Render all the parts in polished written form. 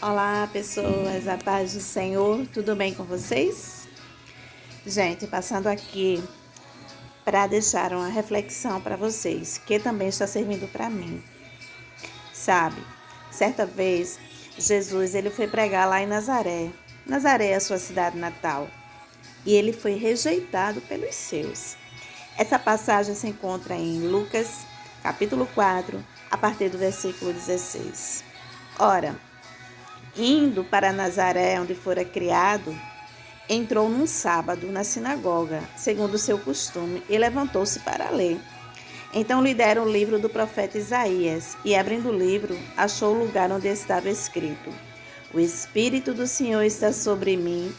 Olá, pessoas, a paz do Senhor, tudo bem com vocês? Gente, passando aqui para deixar uma reflexão para vocês, que também está servindo para mim. Sabe, certa vez, Jesus ele foi pregar lá em Nazaré. Nazaré é a sua cidade natal. E ele foi rejeitado pelos seus. Essa passagem se encontra em Lucas, capítulo 4, a partir do versículo 16. Ora, indo para Nazaré, onde fora criado, entrou num sábado na sinagoga, segundo o seu costume, e levantou-se para ler. Então lhe deram o livro do profeta Isaías, e abrindo o livro, achou o lugar onde estava escrito: O Espírito do Senhor está sobre mim,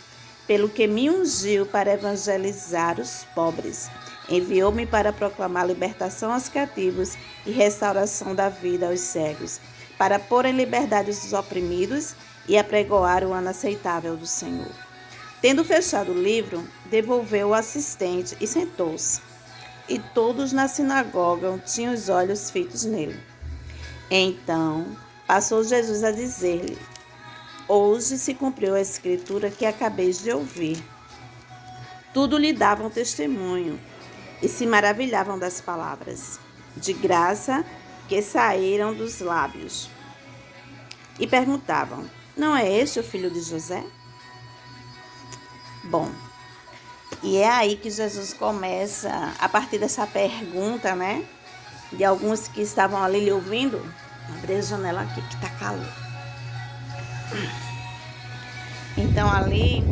pelo que me ungiu para evangelizar os pobres. Enviou-me para proclamar libertação aos cativos e restauração da vida aos cegos, para pôr em liberdade os oprimidos e apregoar o ano aceitável do Senhor. Tendo fechado o livro, devolveu o assistente e sentou-se. E todos na sinagoga tinham os olhos fitos nele. Então passou Jesus a dizer-lhe: Hoje se cumpriu a escritura que acabeis de ouvir. Tudo lhe davam testemunho e se maravilhavam das palavras de graça que saíram dos lábios. E perguntavam: Não é este o filho de José? Bom, e é aí que Jesus começa, a partir dessa pergunta, né? De alguns que estavam ali lhe ouvindo. Vou abrir a janela aqui que tá calor. Então ali,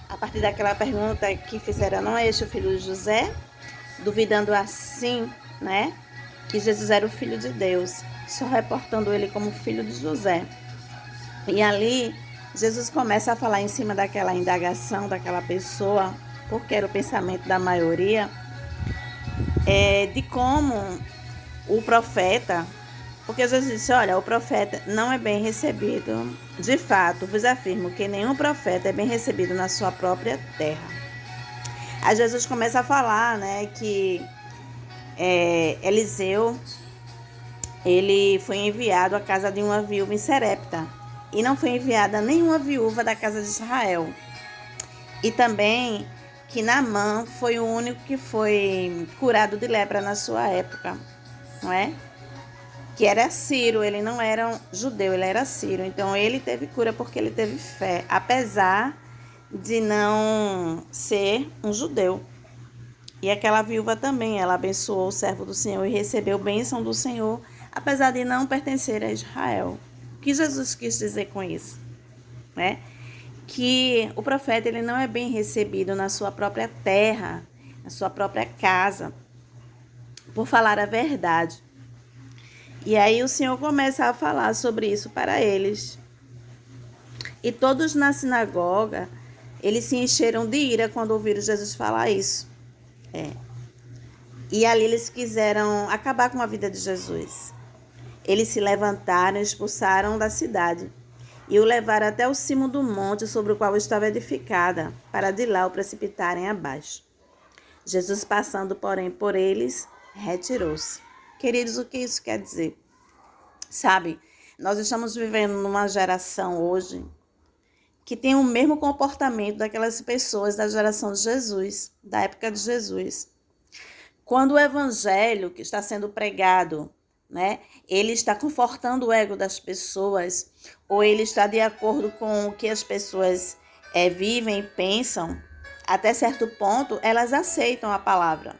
a partir daquela pergunta que fizeram: Não é este o filho de José? Duvidando assim, né? Que Jesus era o filho de Deus, só reportando ele como filho de José. E ali, Jesus começa a falar em cima daquela indagação daquela pessoa, porque era o pensamento da maioria, de como o profeta, porque Jesus disse: olha, o profeta não é bem recebido. De fato, vos afirmo que nenhum profeta é bem recebido na sua própria terra. Aí Jesus começa a falar, né, que Eliseu, ele foi enviado à casa de uma viúva em Serepta, e não foi enviada nenhuma viúva da casa de Israel. E também que Naamã foi o único que foi curado de lepra na sua época, não é? Que era sírio, ele não era um judeu, ele era sírio. Então ele teve cura porque ele teve fé, apesar de não ser um judeu. E aquela viúva também, ela abençoou o servo do Senhor e recebeu bênção do Senhor, apesar de não pertencer a Israel. O que Jesus quis dizer com isso? Né? Que o profeta ele não é bem recebido na sua própria terra, na sua própria casa, por falar a verdade. E aí o Senhor começa a falar sobre isso para eles. E todos na sinagoga, eles se encheram de ira quando ouviram Jesus falar isso. E ali eles quiseram acabar com a vida de Jesus. Eles se levantaram e expulsaram da cidade e o levaram até o cimo do monte sobre o qual estava edificada, para de lá o precipitarem abaixo. Jesus, passando, porém, por eles, retirou-se. Queridos, o que isso quer dizer? Sabe, nós estamos vivendo numa geração hoje que tem o mesmo comportamento daquelas pessoas da geração de Jesus, da época de Jesus. Quando o evangelho que está sendo pregado, né, ele está confortando o ego das pessoas, ou ele está de acordo com o que as pessoas vivem e pensam, até certo ponto elas aceitam a palavra.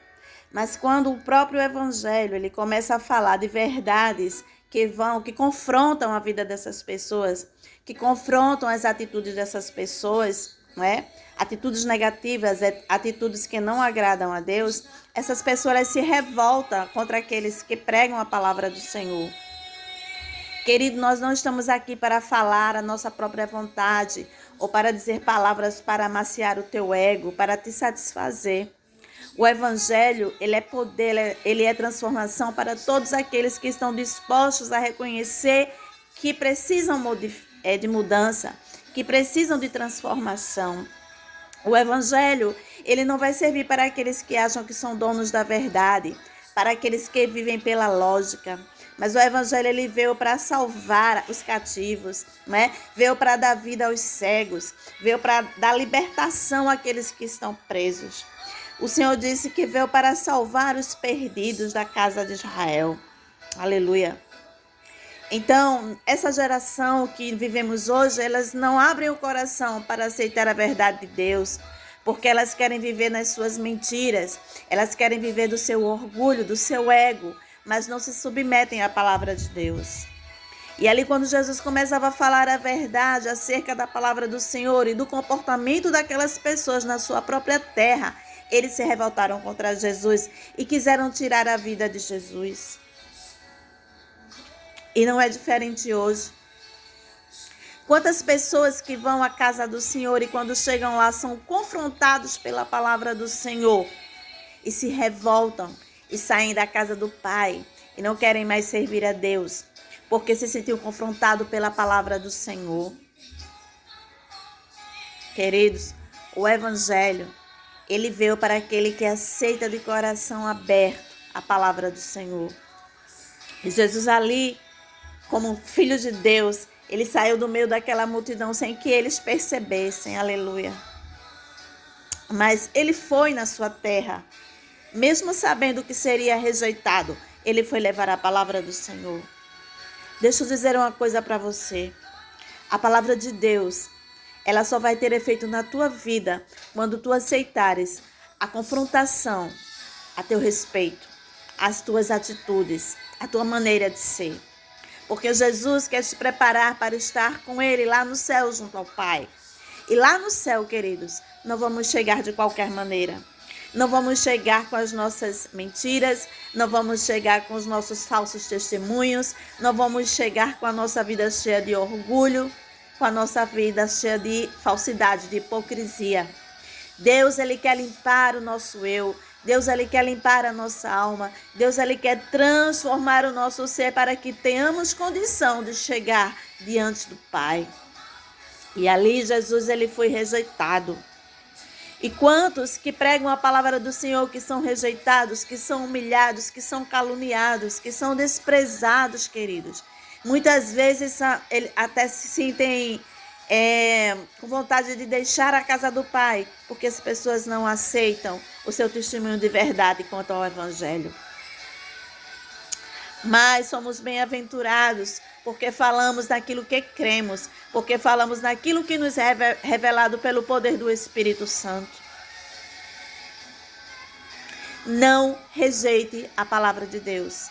Mas quando o próprio evangelho ele começa a falar de verdades que confrontam a vida dessas pessoas, que confrontam as atitudes dessas pessoas, não é? Atitudes negativas, atitudes que não agradam a Deus, essas pessoas se revoltam contra aqueles que pregam a palavra do Senhor. Querido, nós não estamos aqui para falar a nossa própria vontade ou para dizer palavras para amaciar o teu ego, para te satisfazer. O evangelho, ele é poder, ele é transformação para todos aqueles que estão dispostos a reconhecer que precisam de mudança, que precisam de transformação. O evangelho, ele não vai servir para aqueles que acham que são donos da verdade, para aqueles que vivem pela lógica, Mas o evangelho ele veio para salvar os cativos, né? Veio para dar vida aos cegos, veio para dar libertação àqueles que estão presos. O Senhor disse que veio para salvar os perdidos da casa de Israel. Aleluia. Então, essa geração que vivemos hoje, elas não abrem o coração para aceitar a verdade de Deus, porque elas querem viver nas suas mentiras, elas querem viver do seu orgulho, do seu ego, mas não se submetem à palavra de Deus. E ali quando Jesus começava a falar a verdade acerca da palavra do Senhor e do comportamento daquelas pessoas na sua própria terra, eles se revoltaram contra Jesus e quiseram tirar a vida de Jesus. E não é diferente hoje. Quantas pessoas que vão à casa do Senhor e quando chegam lá são confrontados pela palavra do Senhor e se revoltam e saem da casa do Pai e não querem mais servir a Deus porque se sentiu confrontado pela palavra do Senhor. Queridos, o Evangelho, ele veio para aquele que aceita de coração aberto a palavra do Senhor. E Jesus ali, como filho de Deus, ele saiu do meio daquela multidão sem que eles percebessem, aleluia. Mas ele foi na sua terra, mesmo sabendo que seria rejeitado, ele foi levar a palavra do Senhor. Deixa eu dizer uma coisa para você. A palavra de Deus, ela só vai ter efeito na tua vida quando tu aceitares a confrontação a teu respeito, as tuas atitudes, a tua maneira de ser. Porque Jesus quer te preparar para estar com Ele lá no céu junto ao Pai. E lá no céu, queridos, não vamos chegar de qualquer maneira. Não vamos chegar com as nossas mentiras, não vamos chegar com os nossos falsos testemunhos, não vamos chegar com a nossa vida cheia de orgulho, com a nossa vida cheia de falsidade, de hipocrisia. Deus, Ele quer limpar o nosso eu. Deus, Ele quer limpar a nossa alma. Deus, Ele quer transformar o nosso ser para que tenhamos condição de chegar diante do Pai. E ali Jesus, Ele foi rejeitado. E quantos que pregam a palavra do Senhor que são rejeitados, que são humilhados, que são caluniados, que são desprezados, queridos. Muitas vezes até se sentem com vontade de deixar a casa do Pai, porque as pessoas não aceitam o seu testemunho de verdade quanto ao Evangelho. Mas somos bem-aventurados porque falamos naquilo que cremos, porque falamos naquilo que nos é revelado pelo poder do Espírito Santo. Não rejeite a palavra de Deus.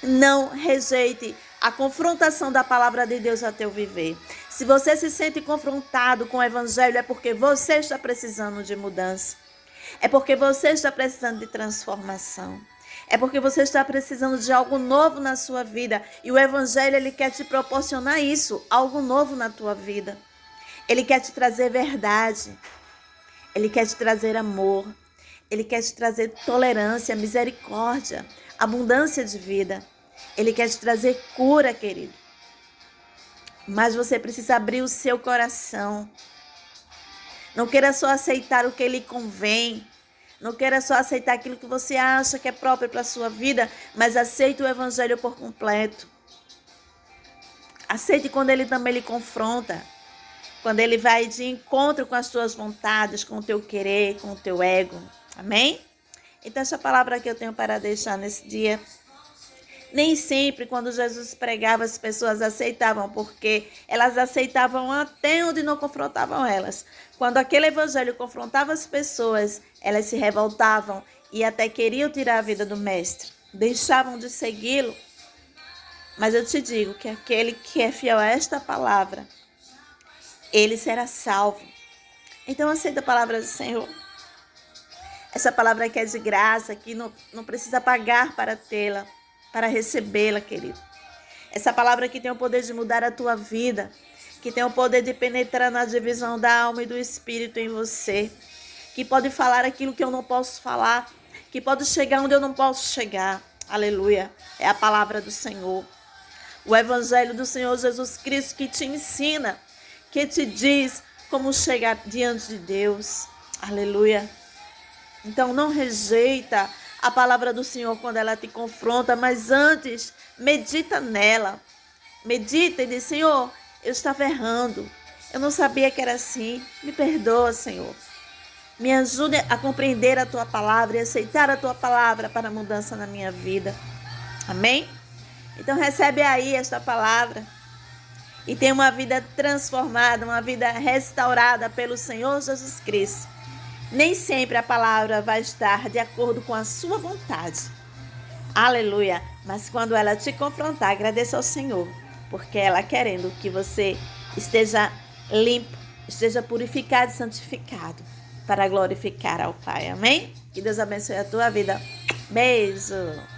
Não rejeite a confrontação da palavra de Deus a teu viver. Se você se sente confrontado com o Evangelho, é porque você está precisando de mudança. É porque você está precisando de transformação. É porque você está precisando de algo novo na sua vida. E o Evangelho, ele quer te proporcionar isso, algo novo na tua vida. Ele quer te trazer verdade. Ele quer te trazer amor. Ele quer te trazer tolerância, misericórdia, abundância de vida. Ele quer te trazer cura, querido. Mas você precisa abrir o seu coração. Não queira só aceitar o que lhe convém. Não queira só aceitar aquilo que você acha que é próprio para a sua vida, mas aceite o Evangelho por completo. Aceite quando ele também lhe confronta. Quando ele vai de encontro com as tuas vontades, com o teu querer, com o teu ego. Amém? Então essa palavra que eu tenho para deixar nesse dia. Nem sempre quando Jesus pregava as pessoas aceitavam, porque elas aceitavam até onde não confrontavam elas. Quando aquele evangelho confrontava as pessoas, elas se revoltavam e até queriam tirar a vida do mestre. Deixavam de segui-lo. Mas eu te digo que aquele que é fiel a esta palavra, ele será salvo. Então aceita a palavra do Senhor. Essa palavra que é de graça, que não precisa pagar para tê-la, para recebê-la, querido. Essa palavra que tem o poder de mudar a tua vida, que tem o poder de penetrar na divisão da alma e do espírito em você, que pode falar aquilo que eu não posso falar, que pode chegar onde eu não posso chegar. Aleluia. É a palavra do Senhor. O Evangelho do Senhor Jesus Cristo que te ensina, que te diz como chegar diante de Deus. Aleluia. Então não rejeita a palavra do Senhor quando ela te confronta, mas antes, medita nela. Medita e diz, Senhor, eu estava errando. Eu não sabia que era assim. Me perdoa, Senhor. Me ajude a compreender a Tua palavra e aceitar a Tua palavra para a mudança na minha vida. Amém? Então recebe aí esta palavra e tenha uma vida transformada, uma vida restaurada pelo Senhor Jesus Cristo. Nem sempre a palavra vai estar de acordo com a sua vontade. Aleluia! Mas quando ela te confrontar, agradeça ao Senhor, porque ela querendo que você esteja limpo, esteja purificado e santificado para glorificar ao Pai. Amém? Que Deus abençoe a tua vida. Beijo!